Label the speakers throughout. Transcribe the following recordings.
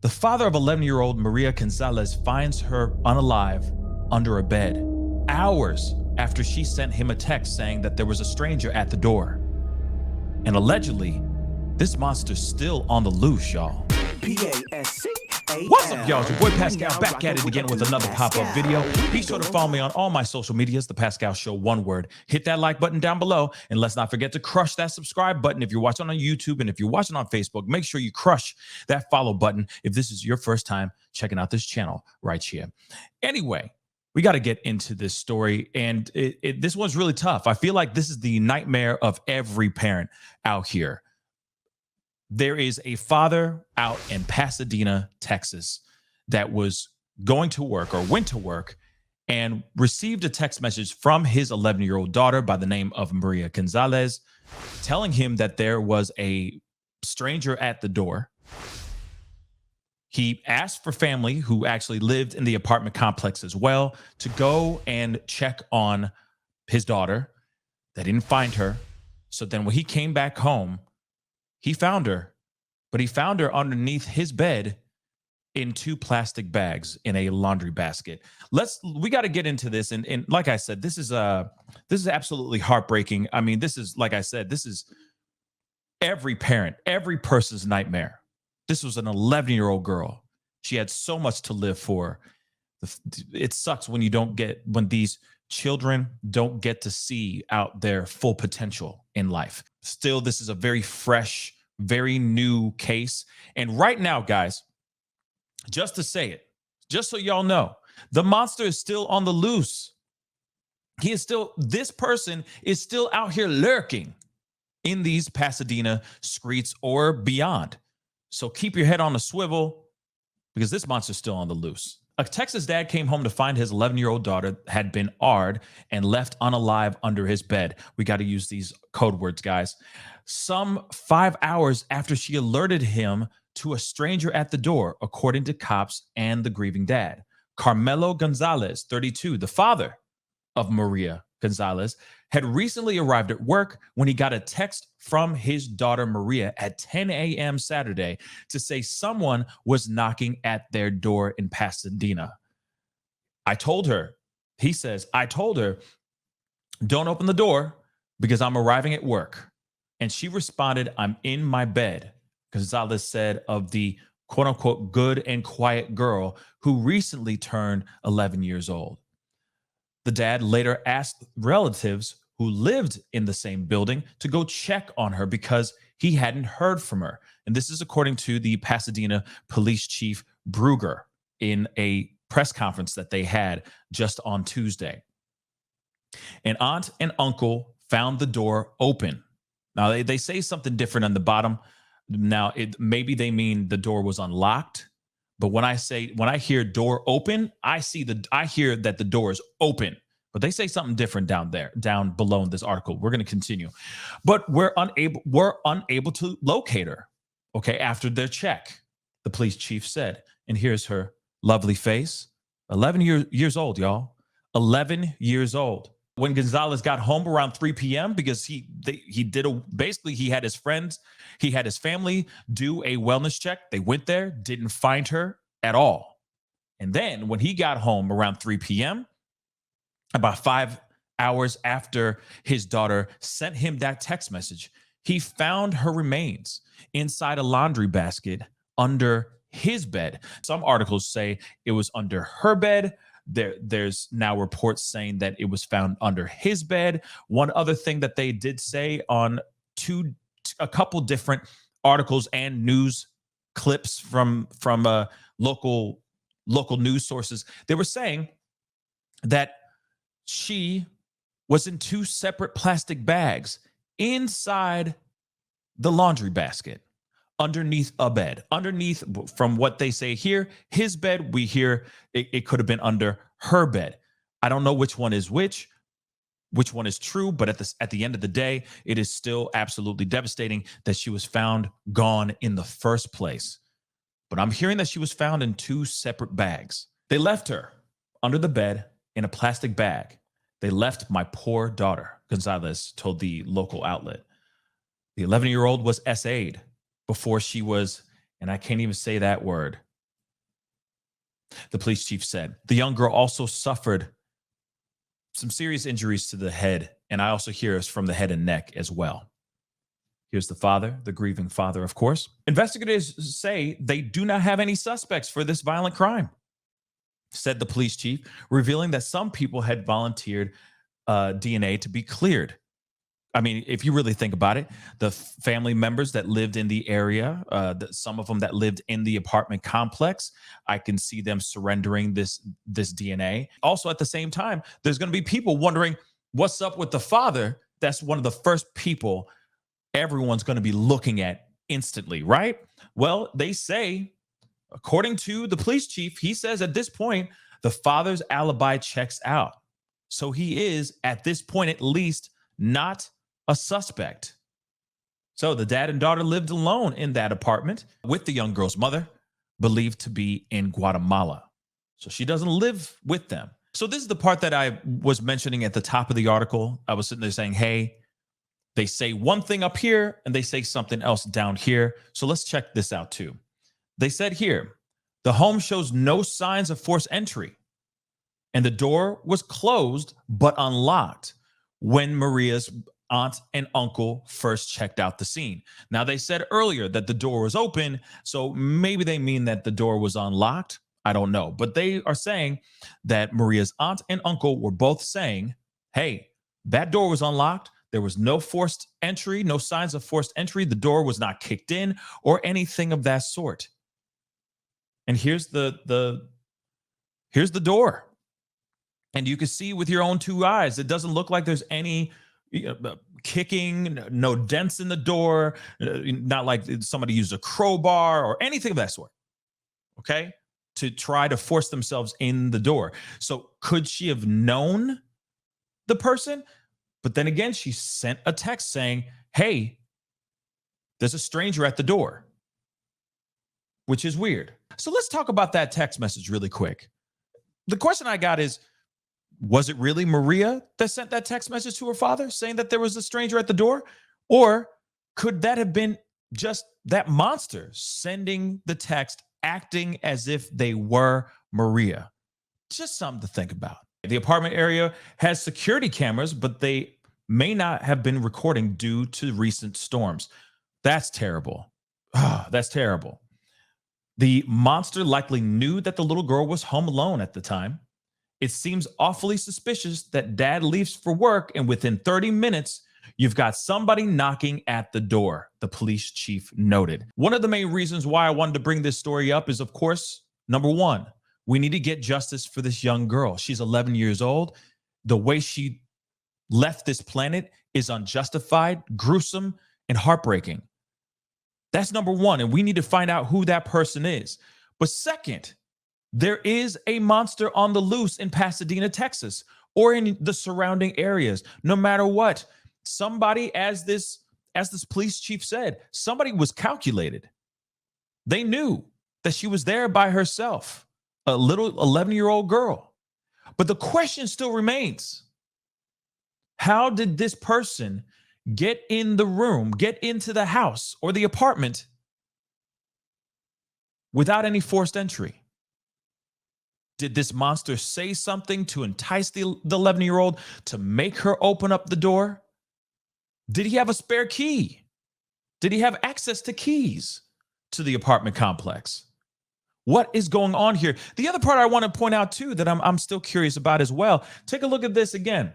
Speaker 1: The father of 11-year-old Maria Gonzalez finds her unalive under a bed, hours after she sent him a text saying that there was a stranger at the door. And allegedly, this monster's still on the loose, y'all. What's up, y'all? It's your boy Pascal back at it again with another pop-up video. Be sure to follow me on all my social medias, The Pascal Show, one word. Hit that like button down below, and let's not forget to crush that subscribe button if you're watching on YouTube, and if you're watching on Facebook, make sure you crush that follow button if this is your first time checking out this channel right here. Anyway, we got to get into this story, and this one's really tough. I feel like this is the nightmare of every parent out here. There is a father out in Pasadena, Texas, that was going to work or went to work and received a text message from his 11-year-old daughter by the name of Maria Gonzalez, telling him that there was a stranger at the door. He asked for family who actually lived in the apartment complex as well to go and check on his daughter. They didn't find her. So then when he came back home, he found her, but he found her underneath his bed in 2 plastic bags in a laundry basket. We got to get into this. And like I said, this is absolutely heartbreaking. I mean, this is, like I said, this is every parent, every person's nightmare. This was an 11-year-old girl. She had so much to live for. It sucks when when these children don't get to see out their full potential in life. Still, this is a very fresh, very new case. And right now, guys, just to say it, just so y'all know, the monster is still on the loose. This person is still out here lurking in these Pasadena streets or beyond. So keep your head on a swivel, because this monster's still on the loose. A Texas dad came home to find his 11-year-old daughter had been AR'd and left unalive under his bed. We got to use these code words, guys. Some 5 hours after she alerted him to a stranger at the door, according to cops and the grieving dad. Carmelo Gonzalez, 32, the father of Maria Gonzalez, had recently arrived at work when he got a text from his daughter Maria at 10 a.m. Saturday to say someone was knocking at their door in Pasadena. He says, I told her, don't open the door because I'm arriving at work. And she responded, I'm in my bed. Gonzalez said of the quote unquote good and quiet girl who recently turned 11 years old. The dad later asked relatives who lived in the same building to go check on her because he hadn't heard from her. And this is according to the Pasadena Police Chief Brugger in a press conference that they had just on Tuesday. An aunt and uncle found the door open. Now, they say something different on the bottom. Now, maybe they mean the door was unlocked. But when I hear door open, I hear that the door is open. But they say something different down below in this article. We're going to continue. But we're unable to locate her, okay, after their check, the police chief said. And here's her lovely face. 11 years old, y'all. 11 years old. When Gonzalez got home around 3 p.m. because he had his friends, he had his family do a wellness check. They went there, didn't find her at all. And then when he got home around 3 p.m., about 5 hours after his daughter sent him that text message, he found her remains inside a laundry basket under his bed. Some articles say it was under her bed. There's now reports saying that it was found under his bed. One other thing that they did say on a couple different articles and news clips from local news sources, they were saying that she was in 2 separate plastic bags inside the laundry basket, underneath a bed. Underneath, from what they say here, his bed, we hear it could have been under her bed. I don't know which one is which one is true, but at the end of the day, it is still absolutely devastating that she was found gone in the first place. But I'm hearing that she was found in 2 separate bags. They left her under the bed in a plastic bag. They left my poor daughter, Gonzalez told the local outlet. The 11-year-old was SA'd before she was, and I can't even say that word, the police chief said. The young girl also suffered some serious injuries to the head, and I also hear us from the head and neck as well. Here's the father, the grieving father, of course. Investigators say they do not have any suspects for this violent crime, said the police chief, revealing that some people had volunteered DNA to be cleared. I mean, if you really think about it, the family members that lived in the area, some of them that lived in the apartment complex, I can see them surrendering this DNA. Also, at the same time, there's going to be people wondering what's up with the father. That's one of the first people everyone's going to be looking at instantly, right? Well, they say, according to the police chief, he says at this point, the father's alibi checks out. So he is, at this point at least, not a suspect. So the dad and daughter lived alone in that apartment with the young girl's mother, believed to be in Guatemala. So she doesn't live with them. So this is the part that I was mentioning at the top of the article. I was sitting there saying, hey, they say one thing up here and they say something else down here. So let's check this out too. They said here, the home shows no signs of forced entry and the door was closed but unlocked when Maria's aunt and uncle first checked out the scene. Now, they said earlier that the door was open, so maybe they mean that the door was unlocked. I don't know. But they are saying that Maria's aunt and uncle were both saying, hey, that door was unlocked. There was no forced entry, no signs of forced entry. The door was not kicked in or anything of that sort. And here's the door. And you can see with your own two eyes, it doesn't look like there's any kicking, no dents in the door, not like somebody used a crowbar or anything of that sort, okay, to try to force themselves in the door. So could she have known the person? But then again, she sent a text saying, hey, there's a stranger at the door, which is weird. So let's talk about that text message really quick. The question I got is, was it really Maria that sent that text message to her father saying that there was a stranger at the door? Or could that have been just that monster sending the text, acting as if they were Maria? Just something to think about. The apartment area has security cameras, but they may not have been recording due to recent storms. That's terrible. That's terrible. The monster likely knew that the little girl was home alone at the time. It seems awfully suspicious that dad leaves for work and within 30 minutes, you've got somebody knocking at the door, the police chief noted. One of the main reasons why I wanted to bring this story up is, of course, number one, we need to get justice for this young girl. She's 11 years old. The way she left this planet is unjustified, gruesome, and heartbreaking. That's number one, and we need to find out who that person is. But second, there is a monster on the loose in Pasadena, Texas, or in the surrounding areas. No matter what, somebody, as this police chief said, somebody was calculated. They knew that she was there by herself, a little 11-year-old girl. But the question still remains, how did this person get in the room, get into the house or the apartment without any forced entry? Did this monster say something to entice the 11-year-old to make her open up the door? Did he have a spare key? Did he have access to keys to the apartment complex? What is going on here? The other part I want to point out too that I'm still curious about as well. Take a look at this again.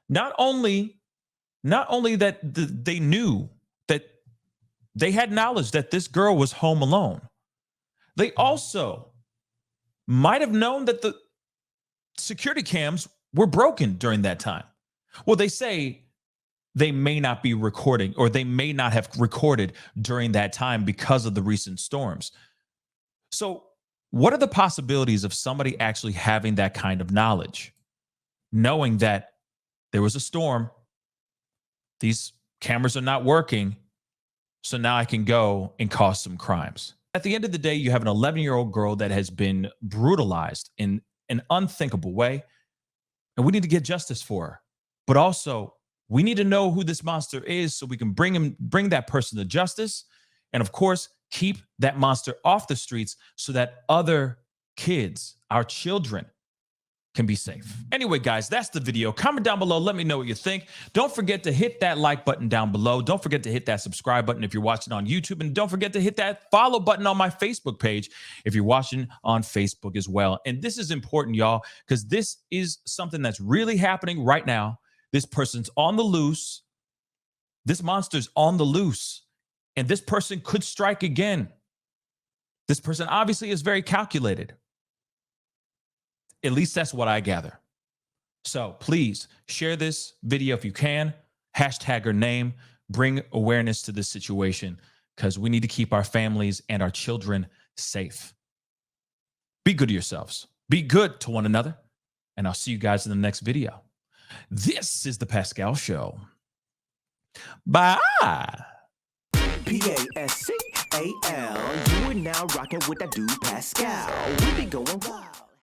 Speaker 1: Not only that they knew that they had knowledge that this girl was home alone, they also might have known that the security cams were broken during that time. Well, they say they may not be recording, or they may not have recorded during that time because of the recent storms. So what are the possibilities of somebody actually having that kind of knowledge, knowing that there was a storm, these cameras are not working, so now I can go and cause some crimes? At the end of the day, you have an 11-year-old girl that has been brutalized in an unthinkable way, and we need to get justice for her. But also, we need to know who this monster is so we can bring that person to justice, and of course, keep that monster off the streets so that other kids, our children can be safe. Anyway, guys, that's the video. Comment down below. Let me know what you think. Don't forget to hit that like button down below. Don't forget to hit that subscribe button if you're watching on YouTube. And don't forget to hit that follow button on my Facebook page if you're watching on Facebook as well. And this is important, y'all, because this is something that's really happening right now. This person's on the loose. This monster's on the loose. And this person could strike again. This person obviously is very calculated. At least that's what I gather. So please share this video if you can. Hashtag her name. Bring awareness to this situation because we need to keep our families and our children safe. Be good to yourselves. Be good to one another. And I'll see you guys in the next video. This is The Pascal Show. Bye.
Speaker 2: Pascal, you are now rocking with that dude Pascal. We be going wild.